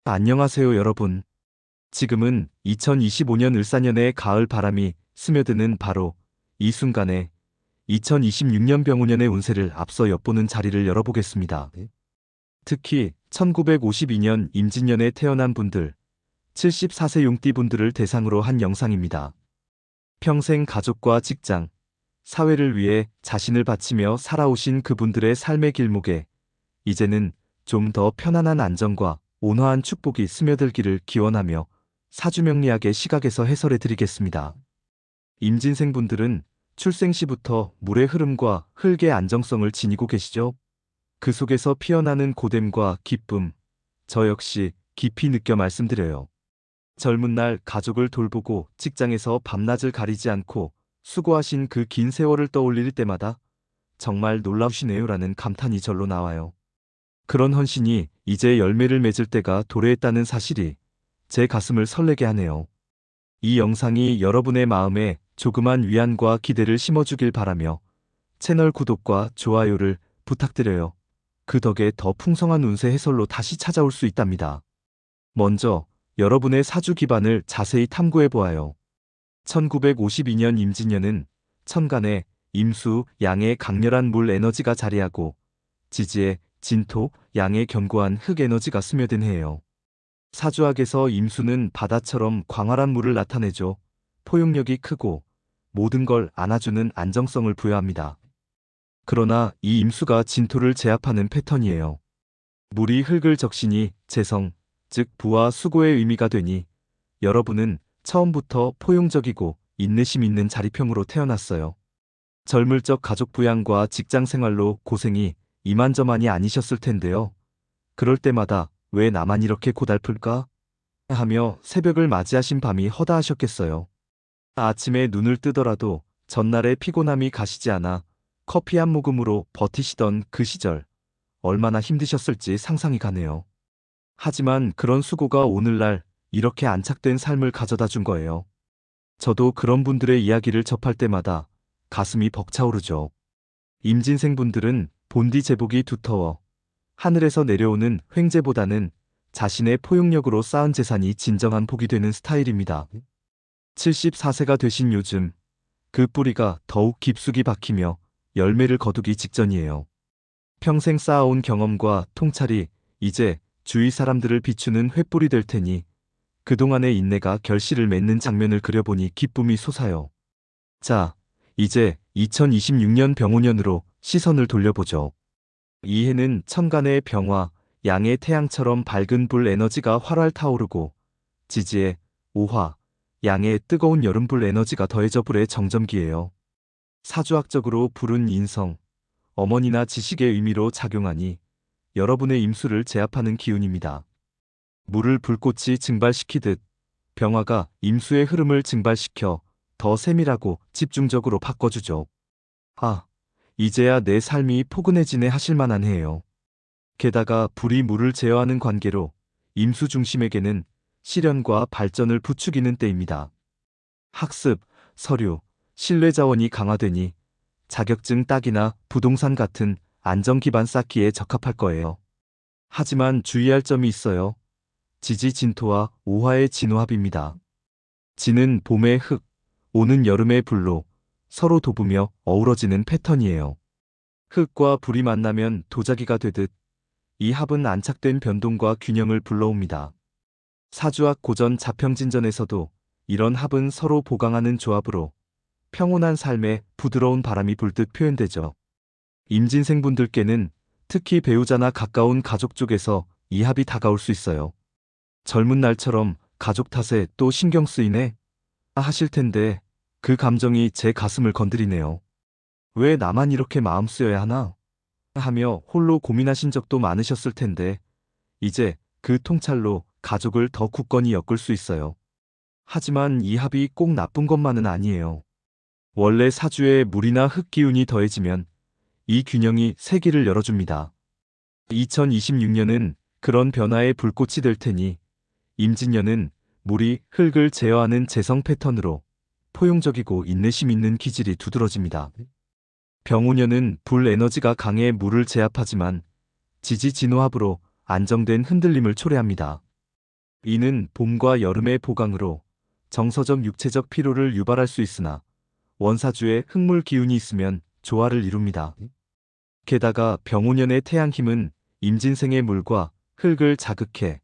안녕하세요, 여러분. 지금은 2025년 을사년의 가을 바람이 스며드는 바로 이 순간에 2026년 병우년의 운세를 앞서 엿보는 자리를 열어보겠습니다. 특히 1952년 임진년에 태어난 분들, 74세 용띠 분들을 대상으로 한 영상입니다. 평생 가족과 직장, 사회를 위해 자신을 바치며 살아오신 그분들의 삶의 길목에 이제는 좀 더 편안한 안정과 온화한 축복이 스며들기를 기원하며 사주명리학의 시각에서 해설해 드리겠습니다. 임진생분들은 출생 시부터 물의 흐름과 흙의 안정성을 지니고 계시죠? 그 속에서 피어나는 고됨과 기쁨, 저 역시 깊이 느껴 말씀드려요. 젊은 날 가족을 돌보고 직장에서 밤낮을 가리지 않고 수고하신 그 긴 세월을 떠올릴 때마다 정말 놀라우시네요라는 감탄이 절로 나와요. 그런 헌신이 이제 열매를 맺을 때가 도래했다는 사실이 제 가슴을 설레게 하네요. 이 영상이 여러분의 마음에 조그만 위안과 기대를 심어주길 바라며 채널 구독과 좋아요를 부탁드려요. 그 덕에 더 풍성한 운세 해설로 다시 찾아올 수 있답니다. 먼저 여러분의 사주 기반을 자세히 탐구해 보아요. 1952년 임진년은 천간에 임수, 양의 강렬한 물 에너지가 자리하고 지지에 진토, 양의 견고한 흙 에너지가 스며든 해예요. 사주학에서 임수는 바다처럼 광활한 물을 나타내죠. 포용력이 크고 모든 걸 안아주는 안정성을 부여합니다. 그러나 이 임수가 진토를 제압하는 패턴이에요. 물이 흙을 적시니 재성, 즉 부와 수고의 의미가 되니 여러분은 처음부터 포용적이고 인내심 있는 자리평으로 태어났어요. 젊을 적 가족 부양과 직장 생활로 고생이 이만저만이 아니셨을 텐데요. 그럴 때마다 왜 나만 이렇게 고달플까? 하며 새벽을 맞이하신 밤이 허다하셨겠어요. 아침에 눈을 뜨더라도 전날의 피곤함이 가시지 않아 커피 한 모금으로 버티시던 그 시절, 얼마나 힘드셨을지 상상이 가네요. 하지만 그런 수고가 오늘날 이렇게 안착된 삶을 가져다 준 거예요. 저도 그런 분들의 이야기를 접할 때마다 가슴이 벅차오르죠. 임진생분들은 본디 제복이 두터워 하늘에서 내려오는 횡재보다는 자신의 포용력으로 쌓은 재산이 진정한 복이 되는 스타일입니다. 74세가 되신 요즘 그 뿌리가 더욱 깊숙이 박히며 열매를 거두기 직전이에요. 평생 쌓아온 경험과 통찰이 이제 주위 사람들을 비추는 횃불이 될 테니 그동안의 인내가 결실을 맺는 장면을 그려보니 기쁨이 솟아요. 자, 이제 2026년 병오년으로 시선을 돌려보죠. 이 해는 천간의 병화, 양의 태양처럼 밝은 불 에너지가 활활 타오르고 지지의 오화, 양의 뜨거운 여름불 에너지가 더해져 불의 정점기예요. 사주학적으로 불은 인성, 어머니나 지식의 의미로 작용하니 여러분의 임수를 제압하는 기운입니다. 물을 불꽃이 증발시키듯 병화가 임수의 흐름을 증발시켜 더 세밀하고 집중적으로 바꿔주죠. 아, 이제야 내 삶이 포근해지네 하실 만한 해예요. 게다가 불이 물을 제어하는 관계로 임수 중심에게는 실현과 발전을 부추기는 때입니다. 학습, 서류, 신뢰 자원이 강화되니 자격증 따기나 부동산 같은 안정 기반 쌓기에 적합할 거예요. 하지만 주의할 점이 있어요. 지지 진토와 오화의 진호합입니다. 지는 봄의 흙, 오는 여름의 불로 서로 돕으며 어우러지는 패턴이에요. 흙과 불이 만나면 도자기가 되듯 이 합은 안착된 변동과 균형을 불러옵니다. 사주학 고전 자평진전에서도 이런 합은 서로 보강하는 조합으로 평온한 삶에 부드러운 바람이 불듯 표현되죠. 임진생분들께는 특히 배우자나 가까운 가족 쪽에서 이 합이 다가올 수 있어요. 젊은 날처럼 가족 탓에 또 신경 쓰이네? 하실 텐데 그 감정이 제 가슴을 건드리네요. 왜 나만 이렇게 마음 쓰여야 하나? 하며 홀로 고민하신 적도 많으셨을 텐데 이제 그 통찰로 가족을 더 굳건히 엮을 수 있어요. 하지만 이 합이 꼭 나쁜 것만은 아니에요. 원래 사주에 물이나 흙 기운이 더해지면 이 균형이 세기를 열어줍니다. 2026년은 그런 변화의 불꽃이 될 테니 임진년은 물이 흙을 제어하는 재성 패턴으로 포용적이고 인내심 있는 기질이 두드러집니다. 병오년은 불 에너지가 강해 물을 제압하지만 지지 진호합으로 안정된 흔들림을 초래합니다. 이는 봄과 여름의 보강으로 정서적 육체적 피로를 유발할 수 있으나 원사주에 흙물 기운이 있으면 조화를 이룹니다. 게다가 병오년의 태양힘은 임진생의 물과 흙을 자극해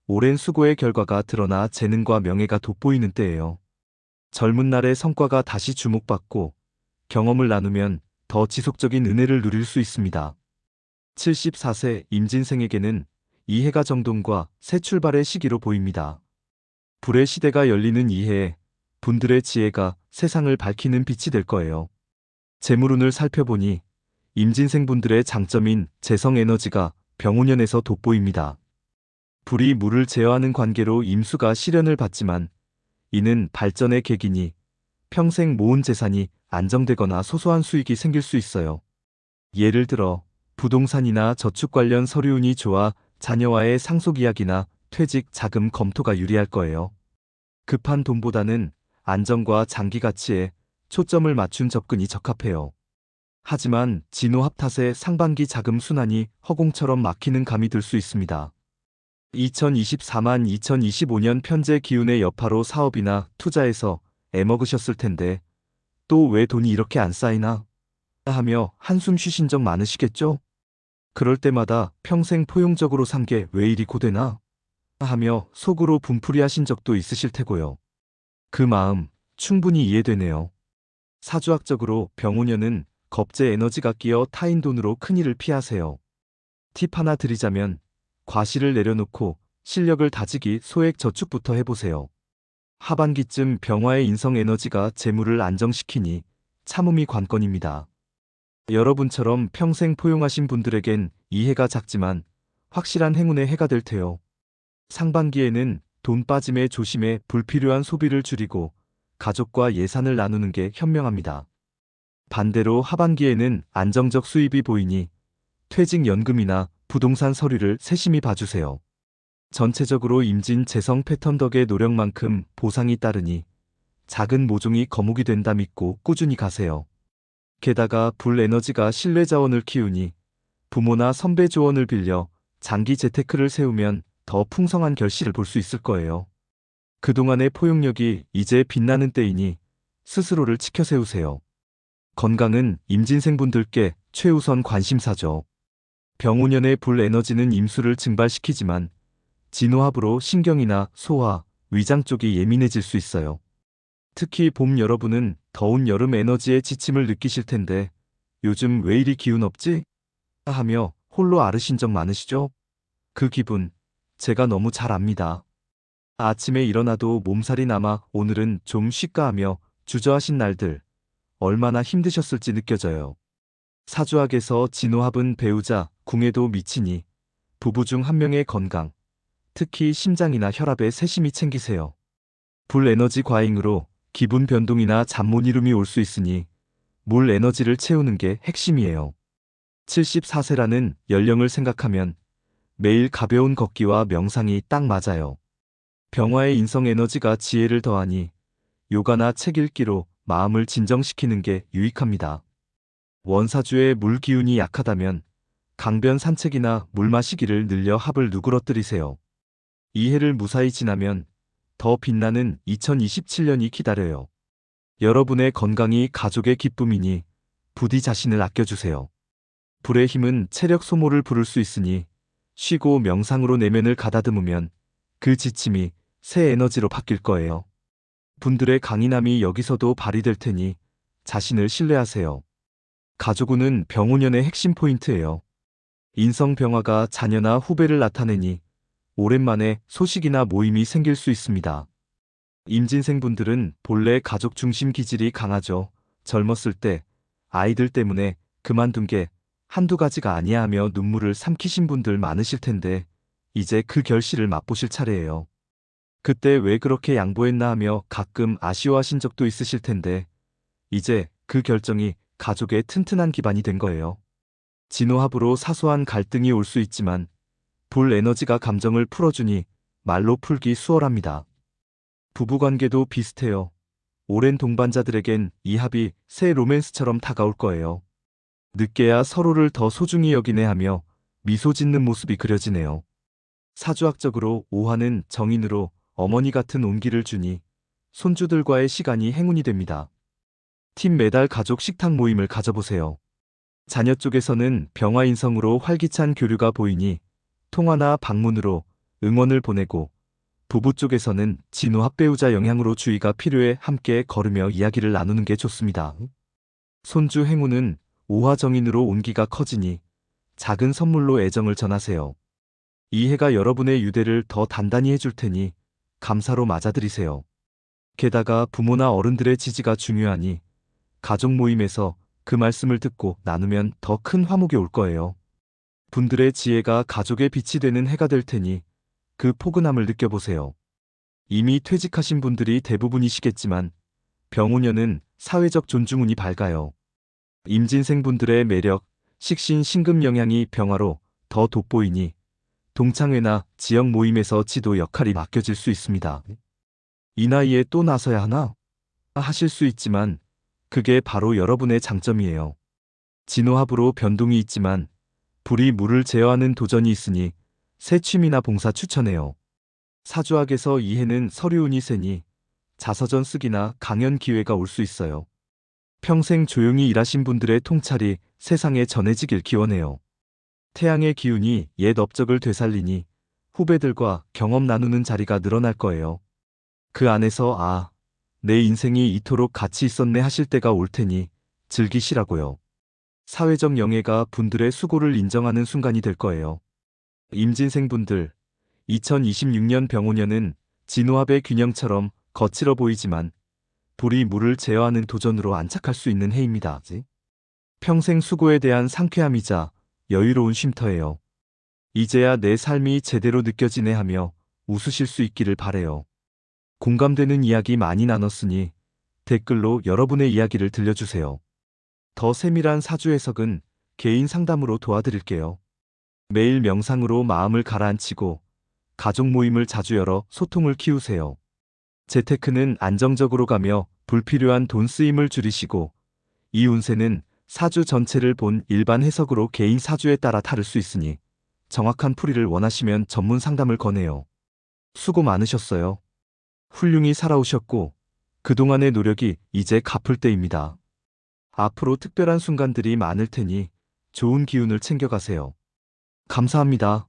오랜 수고의 결과가 드러나 재능과 명예가 돋보이는 때예요. 젊은 날의 성과가 다시 주목받고 경험을 나누면 더 지속적인 은혜를 누릴 수 있습니다. 74세 임진생에게는 이 해가 정동과 새 출발의 시기로 보입니다. 불의 시대가 열리는 이 해에 분들의 지혜가 세상을 밝히는 빛이 될 거예요. 재물운을 살펴보니 임진생 분들의 장점인 재성 에너지가 병오년에서 돋보입니다. 불이 물을 제어하는 관계로 임수가 시련을 받지만 이는 발전의 계기니 평생 모은 재산이 안정되거나 소소한 수익이 생길 수 있어요. 예를 들어 부동산이나 저축 관련 서류운이 좋아 자녀와의 상속 이야기나 퇴직 자금 검토가 유리할 거예요. 급한 돈보다는 안정과 장기 가치에 초점을 맞춘 접근이 적합해요. 하지만 진호합 탓에 상반기 자금 순환이 허공처럼 막히는 감이 들 수 있습니다. 2024만 2025년 편제 기운의 여파로 사업이나 투자에서 애먹으셨을 텐데 또 왜 돈이 이렇게 안 쌓이나 하며 한숨 쉬신 적 많으시겠죠? 그럴 때마다 평생 포용적으로 산 게 왜 이리 고되나 하며 속으로 분풀이 하신 적도 있으실 테고요. 그 마음 충분히 이해되네요. 사주학적으로 병오년은 겁재 에너지가 끼어 타인 돈으로 큰일을 피하세요. 팁 하나 드리자면 과실을 내려놓고 실력을 다지기 소액 저축부터 해보세요. 하반기쯤 병화의 인성 에너지가 재물을 안정시키니 참음이 관건입니다. 여러분처럼 평생 포용하신 분들에겐 이 해가 작지만 확실한 행운의 해가 될 테요. 상반기에는 돈 빠짐에 조심해 불필요한 소비를 줄이고 가족과 예산을 나누는 게 현명합니다. 반대로 하반기에는 안정적 수입이 보이니 퇴직연금이나 부동산 서류를 세심히 봐주세요. 전체적으로 임진 재성 패턴 덕의 노력만큼 보상이 따르니 작은 모종이 거목이 된다 믿고 꾸준히 가세요. 게다가 불 에너지가 신뢰 자원을 키우니 부모나 선배 조언을 빌려 장기 재테크를 세우면 더 풍성한 결실을 볼 수 있을 거예요. 그동안의 포용력이 이제 빛나는 때이니 스스로를 지켜 세우세요. 건강은 임진생분들께 최우선 관심사죠. 병오년의 불 에너지는 임수를 증발시키지만 진호합으로 신경이나 소화, 위장 쪽이 예민해질 수 있어요. 특히 봄 여러분은 더운 여름 에너지에 지침을 느끼실 텐데 요즘 왜 이리 기운 없지? 하며 홀로 앓으신 적 많으시죠? 그 기분 제가 너무 잘 압니다. 아침에 일어나도 몸살이 남아 오늘은 좀 쉴까 하며 주저하신 날들 얼마나 힘드셨을지 느껴져요. 사주학에서 진호합은 배우자, 궁에도 미치니 부부 중 한 명의 건강, 특히 심장이나 혈압에 세심히 챙기세요. 불 에너지 과잉으로 기분 변동이나 잠 못 이룸이 올 수 있으니 물 에너지를 채우는 게 핵심이에요. 74세라는 연령을 생각하면 매일 가벼운 걷기와 명상이 딱 맞아요. 병화의 인성 에너지가 지혜를 더하니 요가나 책 읽기로 마음을 진정시키는 게 유익합니다. 원사주의 물 기운이 약하다면 강변 산책이나 물 마시기를 늘려 합을 누그러뜨리세요. 이 해를 무사히 지나면 더 빛나는 2027년이 기다려요. 여러분의 건강이 가족의 기쁨이니 부디 자신을 아껴주세요. 불의 힘은 체력 소모를 부를 수 있으니 쉬고 명상으로 내면을 가다듬으면 그 지침이 새 에너지로 바뀔 거예요. 분들의 강인함이 여기서도 발휘될 테니 자신을 신뢰하세요. 가족운은 병오년의 핵심 포인트예요. 인성병화가 자녀나 후배를 나타내니 오랜만에 소식이나 모임이 생길 수 있습니다. 임진생분들은 본래 가족 중심 기질이 강하죠. 젊었을 때 아이들 때문에 그만둔 게 한두 가지가 아니야 하며 눈물을 삼키신 분들 많으실 텐데 이제 그 결실을 맛보실 차례예요. 그때 왜 그렇게 양보했나 하며 가끔 아쉬워하신 적도 있으실 텐데 이제 그 결정이 가족의 튼튼한 기반이 된 거예요. 진호합으로 사소한 갈등이 올 수 있지만 불 에너지가 감정을 풀어주니 말로 풀기 수월합니다. 부부관계도 비슷해요. 오랜 동반자들에겐 이 합이 새 로맨스처럼 다가올 거예요. 늦게야 서로를 더 소중히 여기네 하며 미소 짓는 모습이 그려지네요. 사주학적으로 오화는 정인으로 어머니 같은 온기를 주니 손주들과의 시간이 행운이 됩니다. 팀 매달 가족 식탁 모임을 가져보세요. 자녀 쪽에서는 병화인성으로 활기찬 교류가 보이니 통화나 방문으로 응원을 보내고, 부부 쪽에서는 진호 합배우자 영향으로 주의가 필요해 함께 걸으며 이야기를 나누는 게 좋습니다. 손주 행운은 오화정인으로 온기가 커지니 작은 선물로 애정을 전하세요. 이 해가 여러분의 유대를 더 단단히 해줄 테니 감사로 맞아들이세요. 게다가 부모나 어른들의 지지가 중요하니 가족 모임에서 그 말씀을 듣고 나누면 더 큰 화목이 올 거예요. 분들의 지혜가 가족의 빛이 되는 해가 될 테니 그 포근함을 느껴보세요. 이미 퇴직하신 분들이 대부분이시겠지만 병오년은 사회적 존중운이 밝아요. 임진생 분들의 매력, 식신, 신금 영향이 병화로 더 돋보이니 동창회나 지역 모임에서 지도 역할이 맡겨질 수 있습니다. 이 나이에 또 나서야 하나? 하실 수 있지만 그게 바로 여러분의 장점이에요. 진호합으로 변동이 있지만 불이 물을 제어하는 도전이 있으니 새 취미나 봉사 추천해요. 사주학에서 이 해는 서류운이 세니 자서전 쓰기나 강연 기회가 올 수 있어요. 평생 조용히 일하신 분들의 통찰이 세상에 전해지길 기원해요. 태양의 기운이 옛 업적을 되살리니 후배들과 경험 나누는 자리가 늘어날 거예요. 그 안에서 내 인생이 이토록 가치 있었네 하실 때가 올 테니 즐기시라고요. 사회적 영예가 분들의 수고를 인정하는 순간이 될 거예요. 임진생 분들, 2026년 병오년은 진호합의 균형처럼 거칠어 보이지만 불이 물을 제어하는 도전으로 안착할 수 있는 해입니다. 평생 수고에 대한 상쾌함이자 여유로운 쉼터예요. 이제야 내 삶이 제대로 느껴지네 하며 웃으실 수 있기를 바래요. 공감되는 이야기 많이 나눴으니 댓글로 여러분의 이야기를 들려주세요. 더 세밀한 사주 해석은 개인 상담으로 도와드릴게요. 매일 명상으로 마음을 가라앉히고 가족 모임을 자주 열어 소통을 키우세요. 재테크는 안정적으로 가며 불필요한 돈 쓰임을 줄이시고, 이 운세는 사주 전체를 본 일반 해석으로 개인 사주에 따라 다를 수 있으니 정확한 풀이를 원하시면 전문 상담을 권해요. 수고 많으셨어요. 훌륭히 살아오셨고 그동안의 노력이 이제 갚을 때입니다. 앞으로 특별한 순간들이 많을 테니 좋은 기운을 챙겨가세요. 감사합니다.